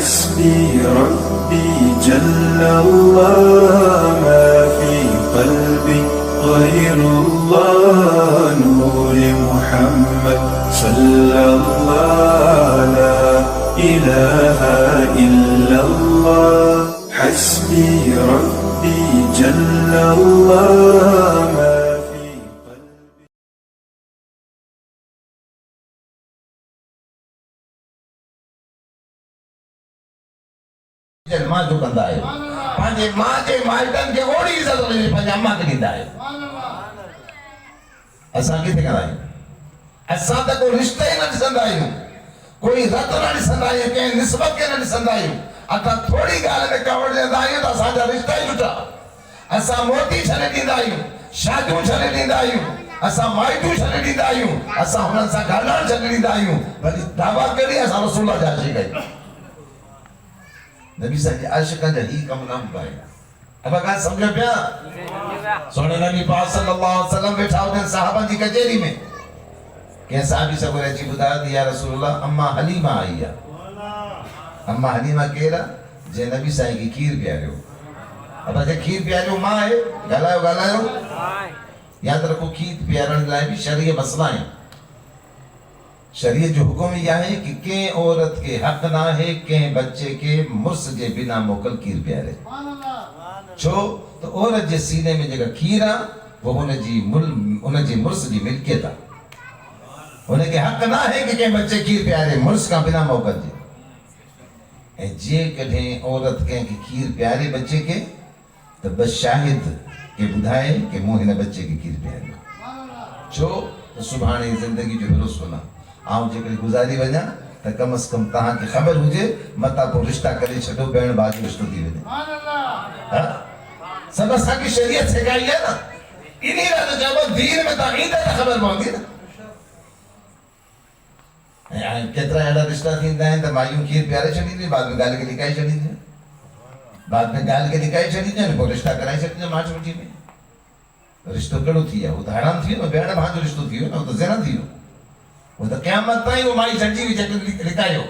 حسبي ربي جل الله ما في قلبي غير الله نور محمد صلى الله لا إله إلا الله حسبي ربي جل الله ما في قلبي. मां जो कंदा आहियो पंहिंजे मां जे माइटनि खे ओड़ी इज़त हुजे पंहिंजे अम्मा खे ॾींदा आहियो असां किथे कंदा आहियूं असां त कोई रिश्ते ई न ॾिसंदा आहियूं कोई रत न ॾिसंदा आहियूं कंहिं निस्बत खे न ॾिसंदा आहियूं असां थोरी ॻाल्हि में कवड़ ॾींदा आहियूं त असांजा रिश्ता ई छुटा असां मोती छॾे ॾींदा आहियूं शादियूं छॾे ॾींदा आहियूं असां माइटूं छॾे ॾींदा आहियूं असां हुननि सां ॻाल्हाइण छॾे ॾींदा आहियूं वरी दावा कॾहिं असां रसूल जा आशिक़ आहियूं नबी साहब आशिक़नि जा ही कम न हूंदा आहिनि अब का समझ पिया सोने नबी पाक सल्लल्लाहु अलैहि वसल्लम वेठा हुजनि साहबनि जी कचहरी में कंहिं साहबी सब अची ॿुधायो या रसूल अल्लाह अम्मा हलीमा आई आहे अम्मा हलीमा केरु आहे जे नबी साईं खे खीर पियारियो अब जे खीर पियारियो मां आहे ॻाल्हायो यादि रखो खीर पियारण लाइ बि शरीय मसला आहिनि शरीयत जो हुक्म यह है कि कंहिं औरत के हक ना है कंहिं बच्चे के मुर्स जे बिना मोकल खीर पियारे छो तो औरत जे सीने में जेका खीर आहे वो हुनजी मुर्स जी मिल्कियत आहे हुनखे हक ना है कि कंहिं बच्चे खीर पियारे मुर्स खां बिना मोकल जे ऐं जे कॾहिं औरत कंहिंखे खीर पियारे बच्चे के त बस शाहिद के ॿुधाए कि मूं हिन बच्चे खे खीर पियारियो छो त सुभाणे ज़िंदगी जो भरोसो न आऊं जेकॾहिं गुज़ारी वञा त कम से कम तव्हांखे ख़बर हुजे मता पोइ रिश्ता करे छॾो भेण भाउ जो रिश्तो थी वञे सभु असांखे शरीयत सेखारी आहे न इन लाइ त चइबो दीन में तव्हां ईंदे त ख़बर पवंदी न ऐं केतिरा अहिड़ा रिश्ता थींदा आहिनि त मायूं खीर पियारे छॾींदियूं बाद में ॻाल्हि खे लिकाए छॾींदियूं पोइ रिश्ता कराए छॾींदियूं मां छुटी में रिश्तो कहिड़ो थी वियो उहो त हराम थी वियो न भेण भाउ जो रिश्तो थी वियो न उहो त ज़िना थी वियो वो तो क़यामत ताईं वो माई छॾजी हुई जेके लिकायो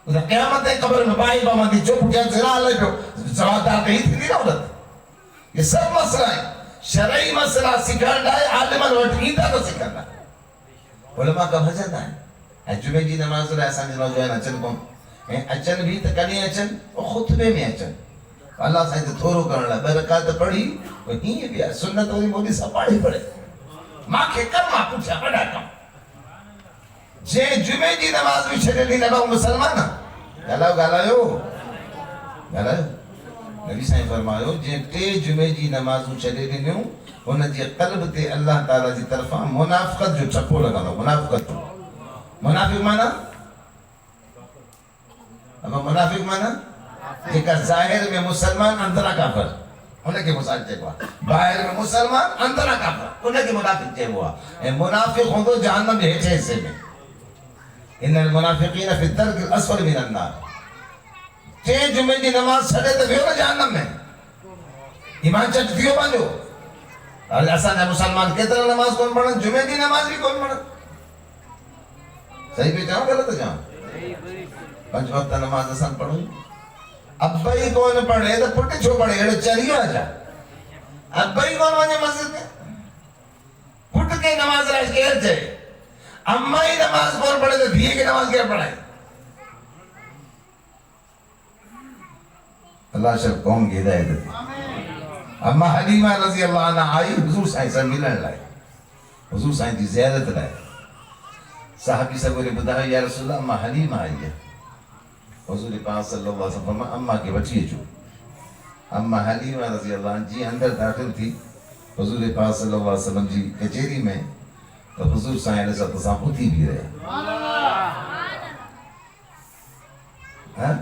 वो तो क़यामत ताईं क़ब्र में बाई पवंदी चुप थियण ज़िना हले पियो जवाबदार कहीं थींदी न औरत ये सब मसला है शरई मसला सिखण लाइ आलिमनि वटि ईंदा त सिखंदा उलमा का भॼंदा आहिनि ऐं जुमे जी नमाज़ लाइ असांजे नौजवान अचनि कोन ऐं अचनि बि त कॾहिं अचनि पोइ ख़ुतबे में अचनि अलाह साईं त थोरो करण लाइ ॿ रकात पढ़ी पोइ हीअं बि आहे सुन्नत वरी मोदी सां पाढ़ी पढ़े मूंखे कम मां पुछिया वॾा कम जे जुमे जी नमाज भी छॾे ॾींदा बाबू मुसलमान ॻाल्हायो नबी साईं फरमायो जे टे जुमे जी नमाज़ूं छॾे ॾिनियूं हुन जे क़ल्ब ते अल्लाह ताला जी तरफ़ां मुनाफ़िक़त जो छपो लॻंदो मुनाफ़िक़ माना जेका ज़ाहिर में मुसलमान अंदरा काफ़िर उनखे मुसाफ़िर चइबो आहे ॿाहिरि में मुसलमान अंदरा काफ़िर उनखे मुनाफ़िक़ चइबो आहे ऐं मुनाफ़िक़ हूंदो जहन्नम जे हेठे हिसे में इन्नल मुनाफ़िक़ीन फ़ी दर्किल अस्फ़ल मिनन नार टे जुमे जी नमाज़ छॾे त वियो न जहन्नम में ईमान चट थी वियो पंहिंजो हाणे असांजा मुसलमान केतिरा नमाज़ कोन पढ़नि जुमे जी नमाज़ बि कोन पढ़नि सही पियो चवां ग़लति चवां पंज वक़्त नमाज़ असां पढ़ूं अब्बई कोन पढ़े त पुटु छो पढ़े अहिड़ो चरियो आहे छा अब्बई कोन वञे मस्जिद में पुटु खे नमाज़ लाइ केरु चए अम्मा ही नमाज कौन पढ़े तो धीए की नमाज क्या पढ़ाए अल्लाह शब कौम की हिदायत दी अम्मा हलीमा रज़ी अल्लाह अन्हा आई हुजूर साईं सां मिलण लाइ हुजूर साईं जी ज़ियारत लाइ साहबी सब ने ॿुधायो या रसूल अल्लाह अम्मा हलीमा आई है हुजूर पाक सल्लल्लाहु अलैहि वसल्लम फरमाया अम्मा के वठी अचो अम्मा हलीमा रज़ी अल्लाह जी अंदर दाख़िल थी हुजूर पाक सल्लल्लाहु अलैहि वसल्लम जी कचहरी में तो हुजूर साईं ने सब सां उथी भी रहे हां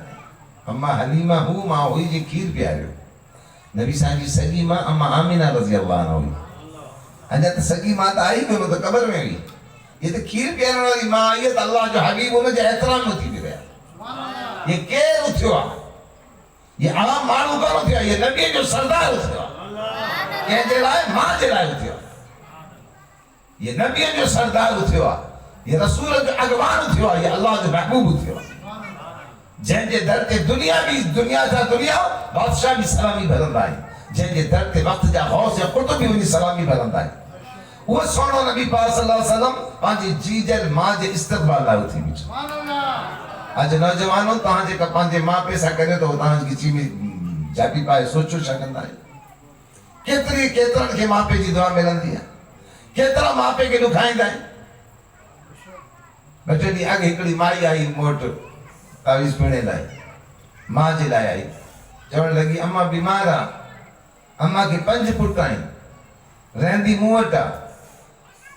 अम्मा हलीमा हु मां हुई जी खीर पियारियो नबी साईं जी सगी मां अम्मा आमिना रज़ी अल्लाह अन्हा हुई अञा त सगी मां त आई कोन त क़ब्र में हुई ये तो खीर पियारण वारी मां आई त अल्लाह जो हबीब हुन जे एहतराम में थी रहिया ये केरु उथियो आहे ये आम माण्हू कोन उथियो आहे ये नबी जो सरदार उथियो आहे कंहिंजे लाइ मां जे लाइ उथियो आहे ये नबी जो सरदार उथियो आहे ये रसूल जो अगवान उथियो आहे ये अल्लाह जो महबूब उथियो आहे جن کے در تے دنیا تھا دنیا بادشاہ بھی سلامی بھرند آئی جن کے در تے وقت جا غوث یا قطب بھی انہی سلامی بھرند آئی وہ سونو نبی پاک صلی اللہ علیہ وسلم پانچی جیجل ماں جے استقبال لائے تھی بیچا آج نوجوانوں تہاں جے کپان جے ماں پیسا کرے تو تہاں کی چیمی جاپی پائے سوچو شاکند آئے کترن کے ماں پہ جی دعا ملن دیا کترا ماں پہ کے دکھائیں دائیں بچے دی آگے ہکڑی مائی آئی موٹ تعویز پینے لائے ماں جی لائے آئی چوڑ لگی اماں بیمارا اماں کے 5 پٹ آئیں رہندی موٹا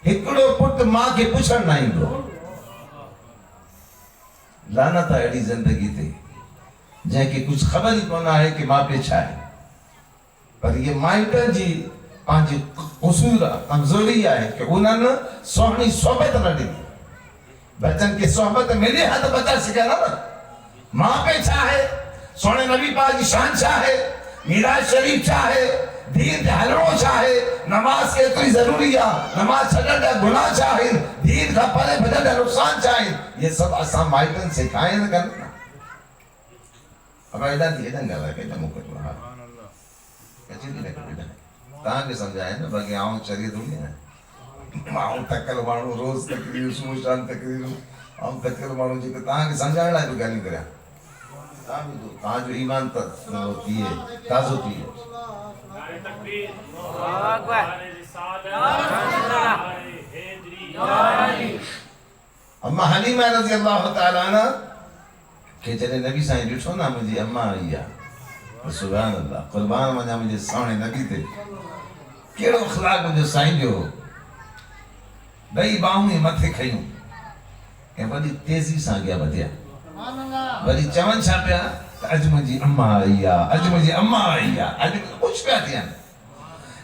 ہکڑو پٹ ماں کے پچھڑ نائیں دو لانتا ایڈی زندگی تھی جہاں کہ کچھ خبر ہی کونا ہے کہ ماں پہ چھائے پر یہ مائٹر جی پانچ قصور کمزوری ہے کہ انہوں نے سوہنی صحبت نہ دی بچن کی صحبت ملی ہے تو بچہ سکھا نا ماں پہ چاہے سونے نبی پاک کی شان چاہے میراث شریف چاہے دین ہلڑو چاہے نماز کے اتنی ضروری ہے نماز چھڑنے کا گناہ چاہے دین کا پلے بھجن کا نقصان چاہے یہ سب اساں مائٹن سکھائیں نہ کرنا اب ایڈا دی ایڈا گا ہے کہ جمع کر رہا کچھ نہیں لگا تاں کے سمجھائے نا باقی آؤں چریے تھوڑی ہے آؤں تکل مانو روز تقریر صبح شام تقریر آؤں تکل مانو جی کہ تاں کے سمجھائے لائے تو کیا نہیں کریا تاں جو ایمان ہوتی ہے تاز ہوتی ہے اما حلیمہ رضی اللہ تعالیٰ عنہ کہ چلے نبی سائیں ڈٹھو نا مجھے اماں آئی سبحان اللہ قربان مجھا مجھے سونے نبی تھے کیڑو اخلاق مجھے سائیں جو بھئی باہوں ہی متھے کھئیوں کہ بڑی تیزی سان گیا بدیا بڑی چمن چھاپیا اج مجھے اماں آئی اج مجھے اماں آئی اج خوش پیا تھیا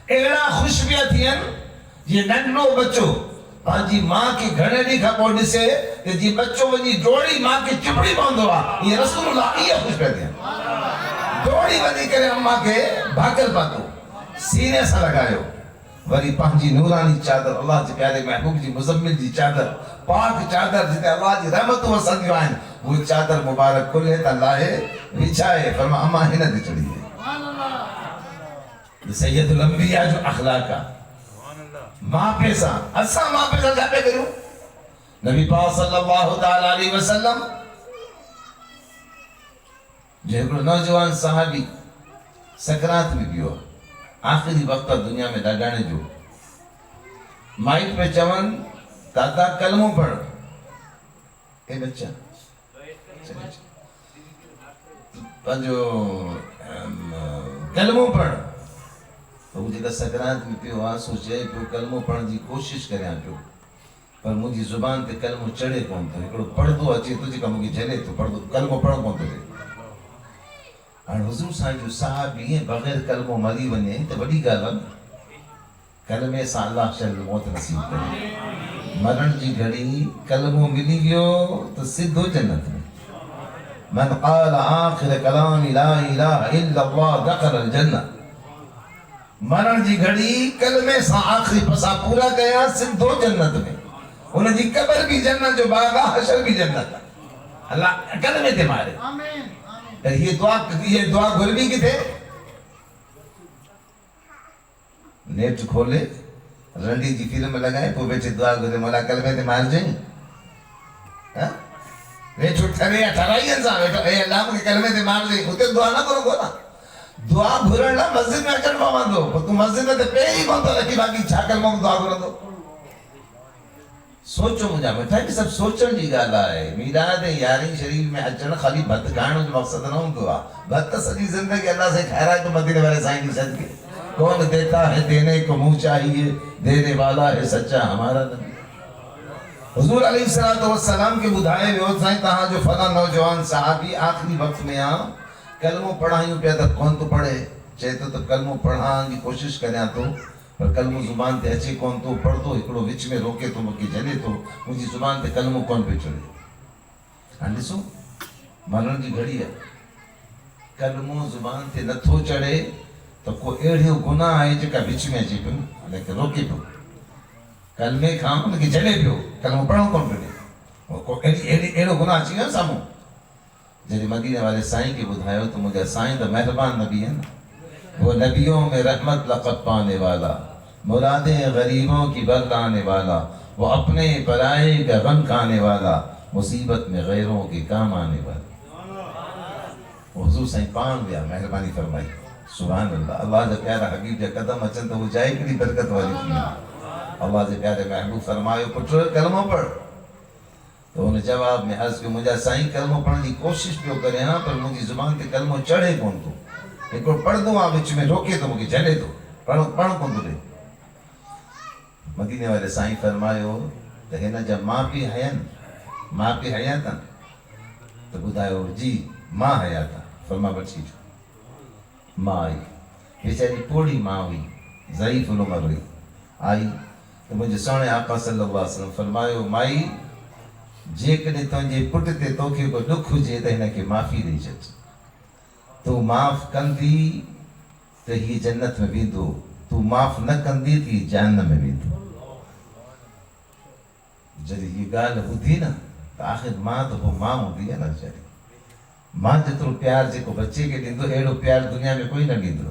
ایڑا خوش پیا تھیا یہ ننو بچو پانچی ماں کی گھڑے نہیں کھا پوڑی سے کہ جی بچوں ونی دوڑی ماں کی چپڑی باندھوا یہ رسول اللہ یہ خوش پہ دیا دوڑی ونی کرے اماں کے بھاکر پاتو سینے سے لگایو وری پانچی نورانی چادر اللہ جی پیارے محبوب جی مزمل جی چادر پاک چادر جتے اللہ جی رحمت و صدیو آئین وہ چادر مبارک کھلے تا اللہ وچھائے فرما اماں ہی نہ دے چڑی ہے یہ سید الانبیاء جو اخلاقہ ماں پیسا اسا ماں پیسا جا پہ کروں نبی پاک صلی اللہ تعالیٰ علیہ وسلم جو ایک نوجوان صحابی سکرات میں بیو آخری وقت دنیا میں ڈاڈانے جو مائک پہ چون دادا کلموں پڑھ اے بچہ جو کلموں پڑھ تو مجھے کہ سکرات میں پیو سوچے پیو کلموں پڑھن جی کوشش کریں پیو پر مجھے زبان تے کلموں چڑھے کون تو ایکڑو پڑھ دو اچھی تجھے کہ مجھے جھلے تو پڑھ دو کلموں پڑھ کون تو دے اور حضور صاحب جو صحابی ہیں بغیر کلموں مری بنے تو بڑی گالا کلمے سے اللہ شر موت نصیب کرے مرن جی گھڑی کلموں ملی گیو تو صدو جنت میں من قال آخر کلام لا الہ الا اللہ دخل الجنہ مرن جی گھڑی کلمے سے آخری پسا پورا گیا صدو جنت میں انہیں جی قبر بھی جنت جو باغا حشر بھی جنت اللہ کلمے تے مارے یہ دعا گربی کی تھے نیٹ کھولے رنڈی جی فلم لگائے پو بیٹھے دعا گرے مولا کلمے تے مار جائیں بیٹھو ٹھرے اٹھرائی انسان بیٹھو اے اللہ کو کلمے تے مار جائیں ہوتے دعا نہ کرو گونا دعا گھرنا مسجد میں اچھر بامان دو تو مسجد میں تے پہ ہی کون تو رکھی باقی چھا کلموں کو دعا گھر دو سوچو مجھا بیٹھا کہ سب سوچن جی گالا ہے میلاد یاری شریف میں اچھنا خالی بھت گھانوں جو مقصد نہ ہوں دعا بھت سجی زندگی اللہ سے کھا رہا ہے تو مدینے والے سائیں کی صدقے کون دیتا ہے دینے کو منہ چاہیے دینے والا ہے سچا ہمارا نبی حضور علیہ السلام کے بدھائے ہوئے سائیں تہاں جو فنا نوجوان صحابی آخری وقت میں کلموں پڑھائیوں پہ ادھر کون تو پڑھے چاہتے تو کلموں پڑھان کی کوشش کریں تو پر کلموں زبان تے اچھے کون تو پڑھ دو ایکڑو وچ میں روکے تو مکی جلے تو مجھے زبان تے کلموں کون پہ چڑھے ہاں سو مرن جی گھڑی ہے کلموں زبان تے نتھو چڑھے تو کوئی ایڑھے گناہ آئے جکا وچ میں اچھی پہ لیکن روکے پہ کلمے کھام لیکن جلے پہ کلموں پڑھوں کون پہ کوئی ایڑھے گناہ اچھی ہے سامو جب مدینے والے سائیں کے بدھائے تو مجھے سائیں تو مہربان نبی ہے نا، وہ نبیوں میں رحمت لقب پانے والا، مرادیں غریبوں کی بردانے والا، وہ اپنے پرائے کا غم کھانے والا، مصیبت میں غیروں کے کام آنے والا۔ حضور سائیں پان دیا، مہربانی فرمائی، سبحان اللہ۔ اللہ جب پیارا حبیب جب قدم اچن تو وہ جائے کڑی برکت والی تھی۔ اللہ جب پیارے محبوب فرمائے پٹر کلمہ پڑھ، تو انہیں جواب میں عرض کہ مجھے سائیں کلمہ پڑھنے کی کوشش پیو کرے ہاں، پر مجھے زبان تے کلمہ چڑھے کون تو، ایک اور پڑھ دوں آپ بچ میں روکے تو مجھے جلے تو پڑھو کون تو دے۔ مدینے والے سائیں فرمائے ہو تو ہے نا جب ماں پی حیاتاً تو بدھائے ہو جی ماں حیاتاً، فرما بچی جو ماں آئی، بیچاری پوڑی ماں ہوئی، ضعیف العمر ہوئی، آئی تو مجھے سونے آقا صلی اللہ علیہ وسلم فرمائے ہو مائی جے کنے تنجے پٹ تے توکے کو دکھ ہوجے تے ہن کے معافی دے چت، تو معاف کندی تے ہی جنت میں ویندو، تو معاف نہ کندی تے جہنم میں ویندو۔ جدی یہ گال ॿुधी نا تو آخر ماں تو وہ ماں ہوندی ہے نا ویچاری، ماں جترو پیار جیکو بچے کے ॾींदो अहिड़ो प्यार दुनिया में कोई न ॾींदो।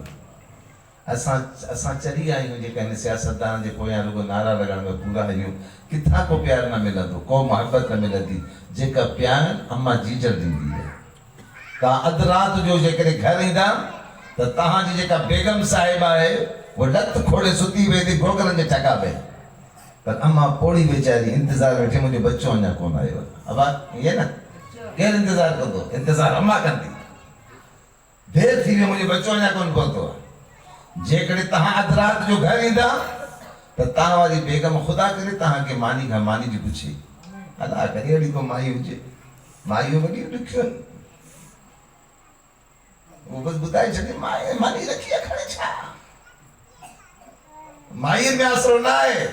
असां चरी आहियूं जेका हिन सियासतदान जे पोयां रुगो नारा लॻाइण में पूरा आहियूं, किथां को प्यार न मिलंदो, को मोहब्बत न मिलंदी जेका प्यार अम्मा जीजर ॾींदी आहे। तव्हां अधु राति जो जेकॾहिं घर ईंदा त तव्हांजी जेका बेगम साहिबा आहे उहा लत खोड़े सुती वेंदी गोगरनि जे टका पे, पर अम्मा पोड़ी वेचारी इंतज़ार वेठे मुंहिंजो बच्चो अञा कोन आयो। अब इहे न केरु इंतज़ार कंदो, इंतज़ार अम्मा कंदी, देरि थी वियो मुंहिंजो बच्चो अञा कोन पहुतो आहे। जेकॾहिं तव्हां अधु राति जो घर ईंदा त तव्हां वारी बेगम ख़ुदा करे तव्हांखे मानी खां मानी जी पुछे, अला करे अहिड़ी को माई हुजे, माइयूं वॾियूं ॾुखियूं आहिनि, वो बस ॿुधाए छॾे मानी रखी आहे खणे छा, माईअ में आसरो न आहे,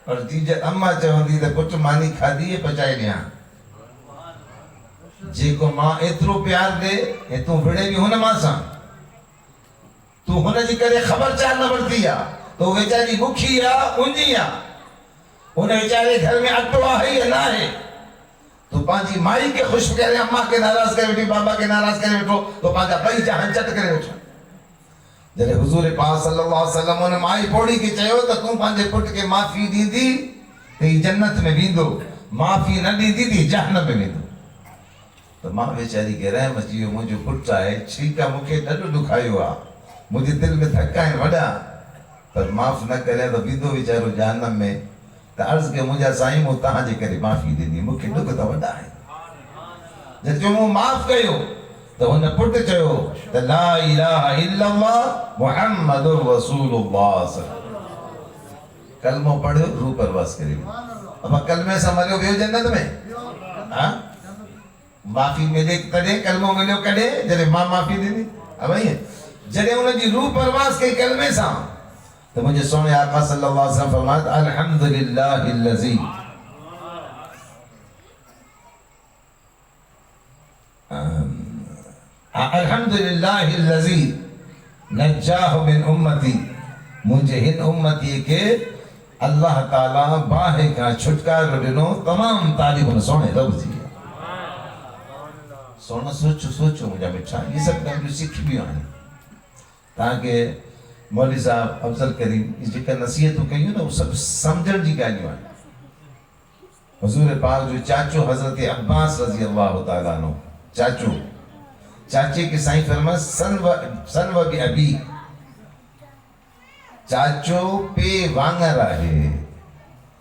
पर जीजर अम्मा चवंदी त पुटु मानी खाधी पचाए ॾियां। जेको मां एतिरो प्यार ॾे ऐं तूं विड़े बि हुन मां सां, तूं हुनजी करे ख़बरचार न वरिती आहे तो वेचारी बुखी आहे ऊंजी आहे, हुन वेचारे घर में अटो आहे या न आहे, तूं पंहिंजी माई खे ख़ुशि करे अम्मा खे नाराज़ करे वेठी, बाबा खे नाराज़ करे वेठो तो पंहिंजा ॿई जहान चट करे वेठो। जॾहिं हुज़ूर पाक सल्लल्लाहु अलैहि वसल्लम हुन माई पोड़ी खे चयो त तूं पंहिंजे पुट खे माफ़ी ॾींदी त ही जन्नत में वेंदो, माफ़ी न ॾींदी त जहन्नम में वेंदो। तो मां वेचारी खे रहम अची वियो, मुंहिंजो पुटु आहे, ठीकु आहे मूंखे ॾाढो ॾुखायो आहे, मुंहिंजे दिलि में धक आहिनि वॾा, पर माफ़ न करे त वेंदो वीचारो जहन्नम में। त अर्ज़ु कयो मुंहिंजा साईं मूं तव्हांजे करे माफ़ी ॾिनी, मूंखे ॾुख त वॾा आहिनि। जॾहिं मूं माफ़ कयो त हुन पुटु चयो त ला इलाहा इल्लल्लाह मुहम्मदुर रसूलुल्लाह, कलमो पढ़ियो रूह परवास करे वियो। अब कलमे सां मरियो वियो जन्नत में, हाँ माफ़ी मिले तॾहिं कलमो मिलियो कॾहिं जॾहिं मां माफ़ी ॾिनी। अब ईअं जॾहिं हुनजी रूह परवास कई कलमे सां तो मुझे सोने आका सल्लल्लाहु अलैहि वसल्लम फरमाया अल्हम्दुलिल्लाहिल्लज़ी अल्हम्दुलिल्लाहिल्लज़ी नज्जाहु मिन उम्मती, मुझे हिन उम्मती के अल्लाह ताला बाहि का छुटकारो ॾिनो। तमाम तारीफ़ सोने रब जी। सोना सोचो मुझा मिठा, ये सब ॻाल्हियूं सिखबियूं आहिनि तव्हांखे। मौलवी साहब अफजल करीम जेका नसीहतूं कयूं न, उहे सभु सम्झण जी ॻाल्हियूं आहिनि। हुज़ूर पाक जो चाचो हज़रत अब्बास रज़ी अल्लाह ताला अन्हु, चाचे के साईं फरमाया सन व बि अबी, चाचो पे वांगर आहे।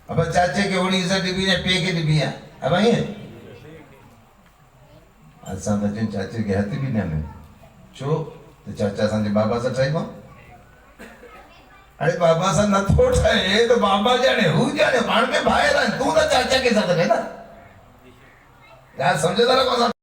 अब चाचे के ओड़ी इज़त ॾिबी न पे के ॾिबी आहे। अब ईअं असां त जिन चाचे के हथ बि न में छो त चाचा असांजे बाबा सां ठही कोन। अरे बाबा सां नथो ठहे तो बाबा जाने हू जाने पाण में ॿाहिरि आहिनि, तूं त चाचा के साथ रहे ना। यार समझो था ना कौन सा